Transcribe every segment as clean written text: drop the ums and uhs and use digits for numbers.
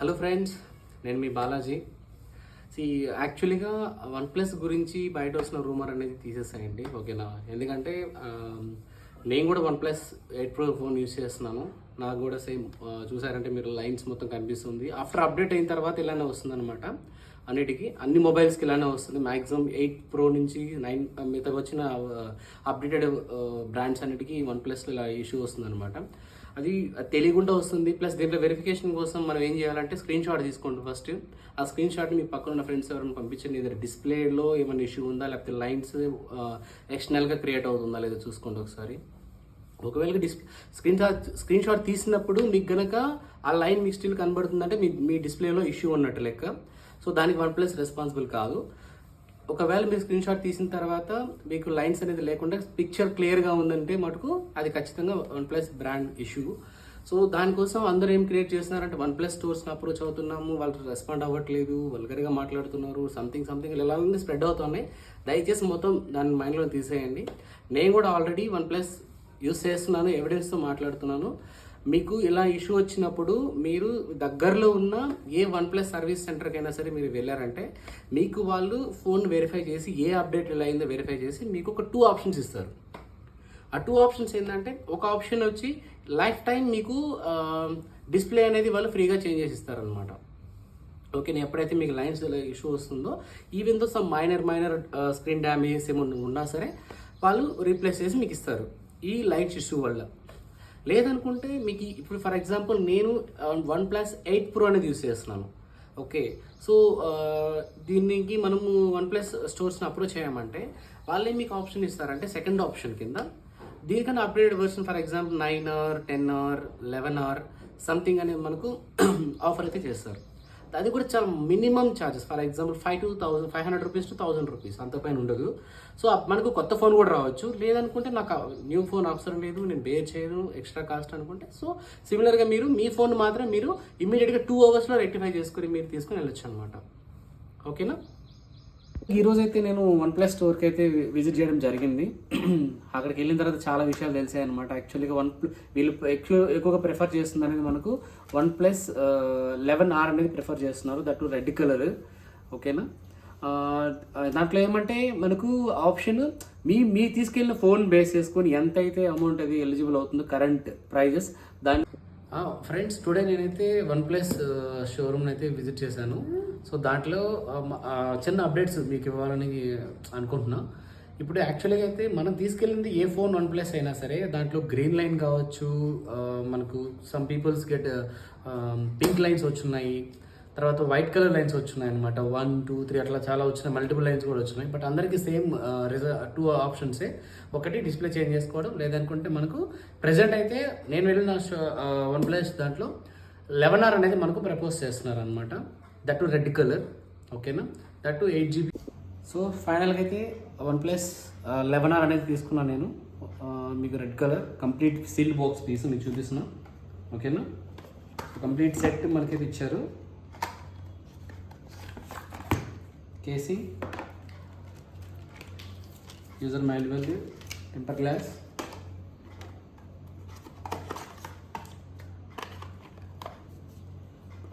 Hello friends, నేను మీ బాలాజీ. యాక్చువల్గా one plus గురించి బయట వచ్చిన రూమర్ అనేది తీసేసాయండి, ఓకేనా? ఎందుకంటే నేను కూడా one plus 8 Pro phone use చేస్తున్నాను. నాకు కూడా సేమ్ చూసారంటే మీరు లైన్స్ మొత్తం కనిపిస్తుంది. ఆఫ్టర్ అప్డేట్ అయిన తర్వాత ఇలానే వస్తుంది అనమాట. అన్ని మొబైల్స్కి ఇలానే వస్తుంది. మ్యాక్సిమం 8 Pro నుంచి 9 మిగతా వచ్చిన అప్డేటెడ్ బ్రాండ్స్ అన్నిటికీ వన్ ప్లస్లో ఇలా ఇష్యూ వస్తుంది అనమాట. అది తెలియకుండా వస్తుంది. ప్లస్ దీంట్లో వెరిఫికేషన్ కోసం మనం ఏం చేయాలంటే స్క్రీన్ షాట్ తీసుకోండి. ఫస్ట్ ఆ స్క్రీన్ షాట్ మీ పక్కన ఉన్న ఫ్రెండ్స్ ఎవరైనా పంపించండి. ఏదైనా డిస్ప్లేలో ఏమైనా ఇష్యూ ఉందా, లేకపోతే లైన్స్ ఎక్స్టర్నల్గా క్రియేట్ అవుతుందా లేదా చూసుకోండి ఒకసారి. ఒకవేళ స్క్రీన్ షాట్ తీసినప్పుడు మీకు గనక ఆ లైన్ మీకు స్టిల్ కనబడుతుందంటే మీ డిస్ప్లేలో ఇష్యూ ఉన్నట్టు లెక్క. సో దానికి వన్ ప్లస్ రెస్పాన్సిబుల్ కాదు. ఒకవేళ మీరు స్క్రీన్ షాట్ తీసిన తర్వాత మీకు లైన్స్ అనేది లేకుండా పిక్చర్ క్లియర్గా ఉందంటే మటుకు అది ఖచ్చితంగా one plus brand issue. So దానికోసం అందరూ ఏం క్రియేట్ చేస్తున్నారంటే వన్ ప్లస్ స్టోర్స్ని అప్రోచ్ అవుతున్నాము, వాళ్ళు రెస్పాండ్ అవ్వట్లేదు, వల్గర్గా మాట్లాడుతున్నారు, సంథింగ్ ఇలా స్ప్రెడ్ అవుతున్నాయి. దయచేసి మొత్తం దాన్ని మైండ్లో తీసేయండి. నేను కూడా ఆల్రెడీ వన్ ప్లస్ యూస్ చేస్తున్నాను, ఎవిడెన్స్తో మాట్లాడుతున్నాను. మీకు ఇలా ఇష్యూ వచ్చినప్పుడు మీరు దగ్గరలో ఉన్న ఏ వన్ ప్లస్ సర్వీస్ సెంటర్కైనా సరే మీరు వెళ్ళారంటే మీకు వాళ్ళు ఫోన్ వెరిఫై చేసి ఏ అప్డేట్ ఎలా అయిందో వెరిఫై చేసి మీకు ఒక 2 ఆప్షన్స్ ఇస్తారు. ఆ 2 ఆప్షన్స్ ఏంటంటే, ఒక ఆప్షన్ వచ్చి లైఫ్ టైం మీకు డిస్ప్లే అనేది వాళ్ళు ఫ్రీగా చేంజ్ చేసి ఇస్తారనమాట. ఓకే, ఎప్పుడైతే మీకు లైన్స్ ఇష్యూ వస్తుందో, even though some minor screen damages ఏమన్నా ఉన్నా సరే వాళ్ళు రీప్లేస్ చేసి మీకు ఇస్తారు ఈ లైట్స్ ఇష్యూ వల్ల. లేదనుకుంటే మీకు ఇప్పుడు ఫర్ ఎగ్జాంపుల్ నేను వన్ ప్లస్ 8 Pro అనేది యూస్ చేస్తున్నాను. ఓకే, సో దీనికి మనము వన్ ప్లస్ స్టోర్స్ని అప్రోచ్ చేయమంటే వాళ్ళే మీకు ఆప్షన్ ఇస్తారంటే సెకండ్ ఆప్షన్ కింద దీనికన్నా upgrade version, for example 9 or 10 or 11 or something అనేది మనకు ఆఫర్ అయితే చేస్తారు. అది కూడా చాలా minimum charges, for example 500 rupees to 1000 rupees, అంతపైన ఉండదు. సో మనకు కొత్త ఫోన్ కూడా రావచ్చు. లేదనుకుంటే నాకు న్యూ ఫోన్ అవసరం లేదు, నేను బేర్ చేయను, ఎక్స్ట్రా కాస్ట్ అనుకుంటే సో సిమిలర్గా మీరు మీ ఫోన్ మాత్రం మీరు ఇమీడియట్గా 2 అవర్స్లో రెక్టిఫై చేసుకుని మీరు తీసుకుని వెళ్ళొచ్చు అనమాట. ఓకేనా? ఈరోజు అయితే నేను వన్ ప్లస్ స్టోర్కి అయితే విజిట్ చేయడం జరిగింది. అక్కడికి వెళ్ళిన తర్వాత చాలా విషయాలు తెలిసాయి అనమాట. యాక్చువల్గా వీళ్ళు ఎక్కువగా ప్రిఫర్ చేస్తుంది అనేది మనకు వన్ ప్లస్ 11R అనేది ప్రిఫర్ చేస్తున్నారు, దట్ రెడ్ కలర్. ఓకేనా? దాంట్లో ఏమంటే మనకు ఆప్షన్ మీ తీసుకెళ్ళిన ఫోన్ బేస్ చేసుకొని ఎంత అయితే అమౌంట్ అది ఎలిజిబుల్ అవుతుందో కరెంట్ ప్రైజెస్ దాని. ఫ్రెండ్స్, టుడే నేనైతే వన్ ప్లస్ షోరూమ్ని అయితే విజిట్ చేశాను. సో దాంట్లో చిన్న అప్డేట్స్ మీకు ఇవ్వాలని అనుకుంటున్నా. ఇప్పుడు యాక్చువల్గా అయితే మనం తీసుకెళ్ళింది ఏ ఫోన్ వన్ ప్లస్ అయినా సరే దాంట్లో గ్రీన్ లైన్ కావచ్చు, మనకు some peoples get pink lines వచ్చున్నాయి, తర్వాత వైట్ కలర్ లైన్స్ వచ్చున్నాయి అనమాట. 1, 2, 3 అట్లా చాలా వచ్చినాయి, మల్టిపుల్ లైన్స్ కూడా వచ్చినాయి. బట్ అందరికీ సేమ్ 2 ఆప్షన్సే. ఒకటి డిస్ప్లే చేంజ్ చేసుకోవడం, లేదనుకుంటే మనకు ప్రజెంట్ అయితే నేను వెళ్ళిన వన్ ప్లస్ దాంట్లో 11R అనేది మనకు ప్రపోజ్ చేస్తున్నారు అనమాట, దట్ రెడ్ కలర్. ఓకేనా? That 8GB. సో ఫైనల్గా అయితే వన్ ప్లస్ 11R అనేది తీసుకున్నాను నేను. మీకు red colour complete seal box piece మీకు చూపిస్తున్నా. ఓకేనా? కంప్లీట్ సెట్ మనకైతే ఇచ్చారు. Casing, user manual, temper glass,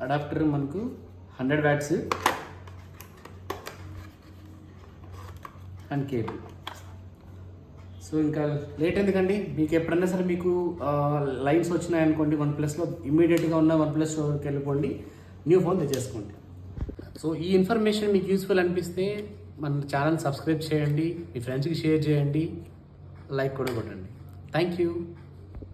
adapter మనకు 100 watts అండ్ కేబుల్. సో ఇంకా లేట్ ఎందుకండి, మీకు ఎప్పుడన్నా సరే మీకు లైన్స్ వచ్చినాయనుకోండి వన్ ప్లస్లో, ఇమ్మీడియట్గా ఉన్న వన్ ప్లస్ స్టోర్కి వెళ్ళిపోండి, న్యూ ఫోన్ తెచ్చేసుకోండి. సో ఈ ఇన్ఫర్మేషన్ మీకు యూస్ఫుల్ అనిపిస్తే మన ఛానల్ సబ్స్క్రైబ్ చేయండి, మీ ఫ్రెండ్స్కి షేర్ చేయండి, లైక్ కూడా కొట్టండి. Thank you.